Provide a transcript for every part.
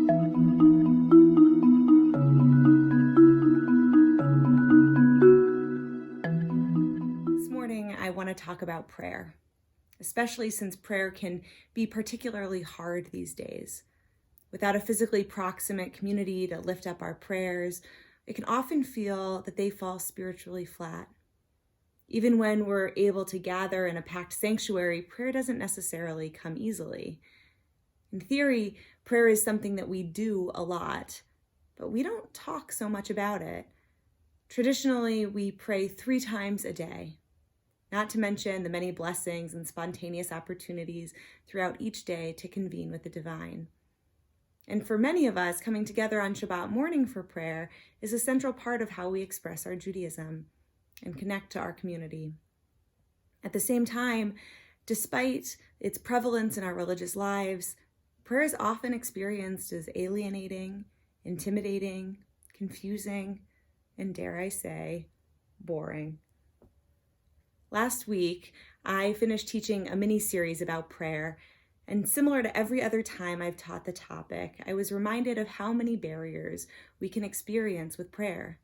This morning, I want to talk about prayer, especially since prayer can be particularly hard these days. Without a physically proximate community to lift up our prayers, it can often feel that they fall spiritually flat. Even when we're able to gather in a packed sanctuary, prayer doesn't necessarily come easily. In theory, prayer is something that we do a lot, but we don't talk so much about it. Traditionally, we pray 3 times a day, not to mention the many blessings and spontaneous opportunities throughout each day to convene with the divine. And for many of us, coming together on Shabbat morning for prayer is a central part of how we express our Judaism and connect to our community. At the same time, despite its prevalence in our religious lives, prayer is often experienced as alienating, intimidating, confusing, and dare I say, boring. Last week, I finished teaching a mini-series about prayer, and similar to every other time I've taught the topic, I was reminded of how many barriers we can experience with prayer.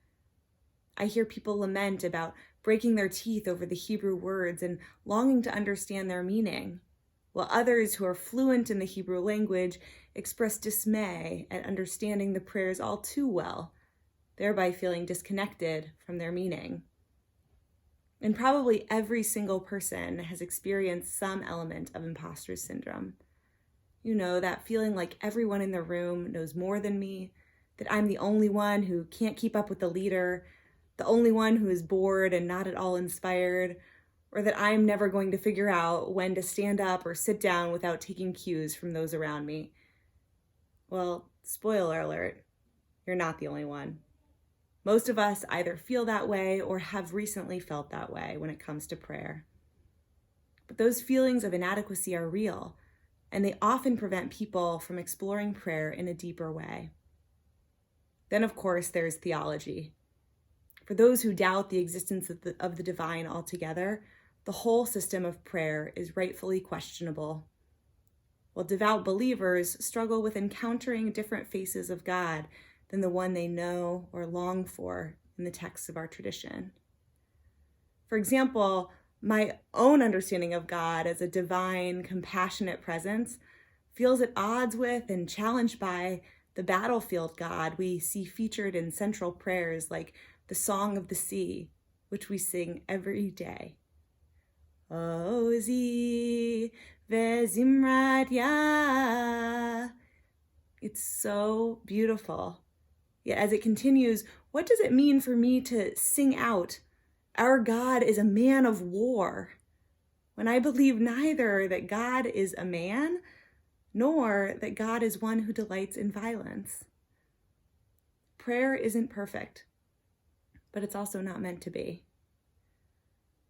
I hear people lament about breaking their teeth over the Hebrew words and longing to understand their meaning, while others who are fluent in the Hebrew language express dismay at understanding the prayers all too well, thereby feeling disconnected from their meaning. And probably every single person has experienced some element of imposter syndrome. You know, that feeling like everyone in the room knows more than me, that I'm the only one who can't keep up with the leader, the only one who is bored and not at all inspired, or that I'm never going to figure out when to stand up or sit down without taking cues from those around me. Well, spoiler alert, you're not the only one. Most of us either feel that way or have recently felt that way when it comes to prayer. But those feelings of inadequacy are real, and they often prevent people from exploring prayer in a deeper way. Then, of course, there's theology. For those who doubt the existence of the divine altogether, the whole system of prayer is rightfully questionable. While devout believers struggle with encountering different faces of God than the one they know or long for in the texts of our tradition. For example, my own understanding of God as a divine, compassionate presence feels at odds with and challenged by the battlefield God we see featured in central prayers like the Song of the Sea, which we sing every day. Ozi vezimrat ya. It's so beautiful. Yet as it continues, what does it mean for me to sing out, "Our God is a man of war," when I believe neither that God is a man, nor that God is one who delights in violence? Prayer isn't perfect, but it's also not meant to be.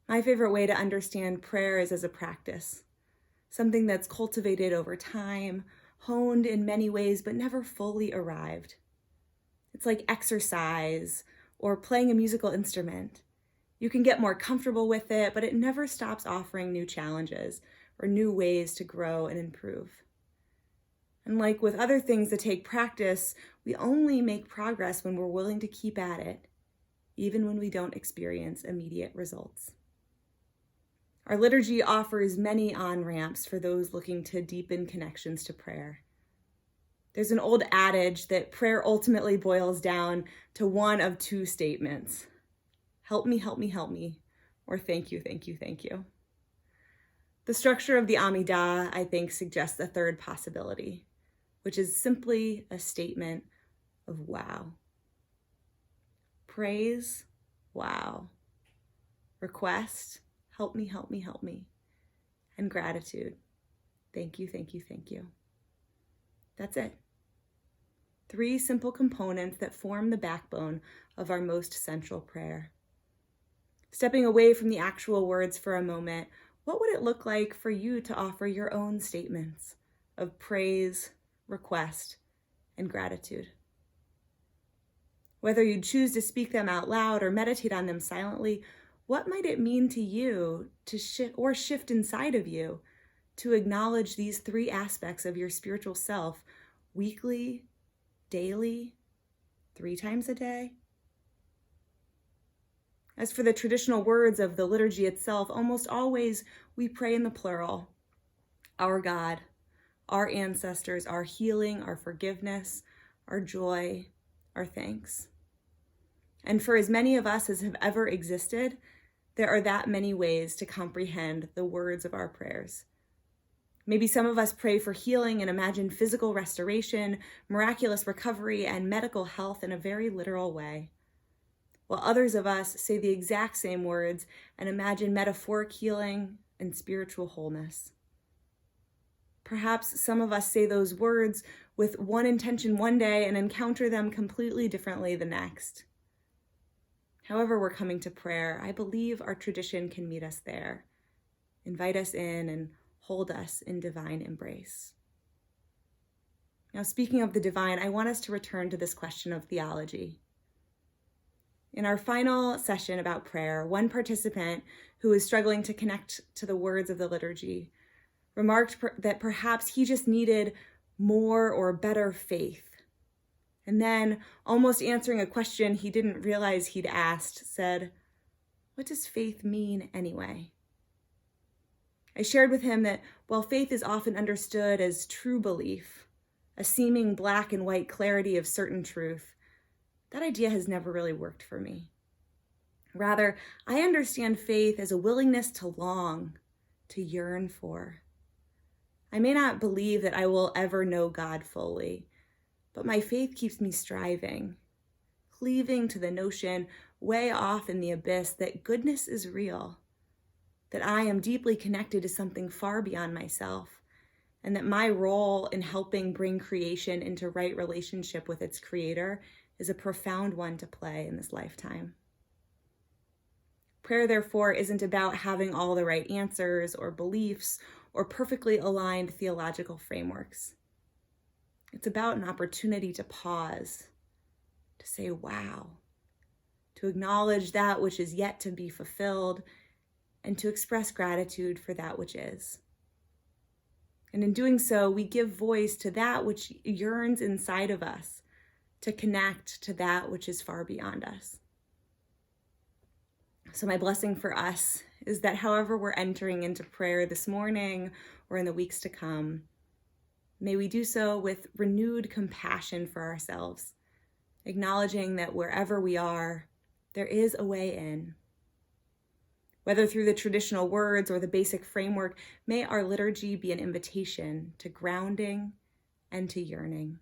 My favorite way to understand prayer is as a practice, something that's cultivated over time, honed in many ways, but never fully arrived. It's like exercise or playing a musical instrument. You can get more comfortable with it, but it never stops offering new challenges or new ways to grow and improve. And like with other things that take practice, we only make progress when we're willing to keep at it, even when we don't experience immediate results. Our liturgy offers many on-ramps for those looking to deepen connections to prayer. There's an old adage that prayer ultimately boils down to one of 2 statements. Help me, help me, help me, or thank you, thank you, thank you. The structure of the Amidah, I think, suggests a third possibility, which is simply a statement of wow. Praise, wow. Request, help me, help me, help me. And gratitude, thank you, thank you, thank you. That's it. 3 simple components that form the backbone of our most central prayer. Stepping away from the actual words for a moment, what would it look like for you to offer your own statements of praise, request, and gratitude? Whether you choose to speak them out loud or meditate on them silently, what might it mean to you to shift inside of you to acknowledge these 3 aspects of your spiritual self weekly, daily, 3 times a day? As for the traditional words of the liturgy itself, almost always we pray in the plural. Our God, our ancestors, our healing, our forgiveness, our joy, our thanks. And for as many of us as have ever existed, there are that many ways to comprehend the words of our prayers. Maybe some of us pray for healing and imagine physical restoration, miraculous recovery, and medical health in a very literal way, while others of us say the exact same words and imagine metaphoric healing and spiritual wholeness. Perhaps some of us say those words with one intention one day and encounter them completely differently the next. However we're coming to prayer, I believe our tradition can meet us there, invite us in, and hold us in divine embrace. Now, speaking of the divine, I want us to return to this question of theology. In our final session about prayer, one participant who was struggling to connect to the words of the liturgy remarked that perhaps he just needed more or better faith. And then, almost answering a question he didn't realize he'd asked, said, "What does faith mean anyway?" I shared with him that while faith is often understood as true belief, a seeming black and white clarity of certain truth, that idea has never really worked for me. Rather, I understand faith as a willingness to long, to yearn for. I may not believe that I will ever know God fully, but my faith keeps me striving, cleaving to the notion way off in the abyss that goodness is real, that I am deeply connected to something far beyond myself, and that my role in helping bring creation into right relationship with its creator is a profound one to play in this lifetime. Prayer, therefore, isn't about having all the right answers or beliefs or perfectly aligned theological frameworks. It's about an opportunity to pause, to say, wow, to acknowledge that which is yet to be fulfilled, and to express gratitude for that which is. And in doing so, we give voice to that which yearns inside of us, to connect to that which is far beyond us. So my blessing for us is that however we're entering into prayer this morning or in the weeks to come, may we do so with renewed compassion for ourselves, acknowledging that wherever we are, there is a way in. Whether through the traditional words or the basic framework, may our liturgy be an invitation to grounding and to yearning.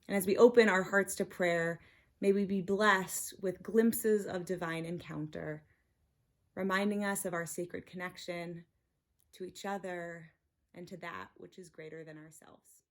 And as we open our hearts to prayer, may we be blessed with glimpses of divine encounter, reminding us of our sacred connection to each other and to that which is greater than ourselves.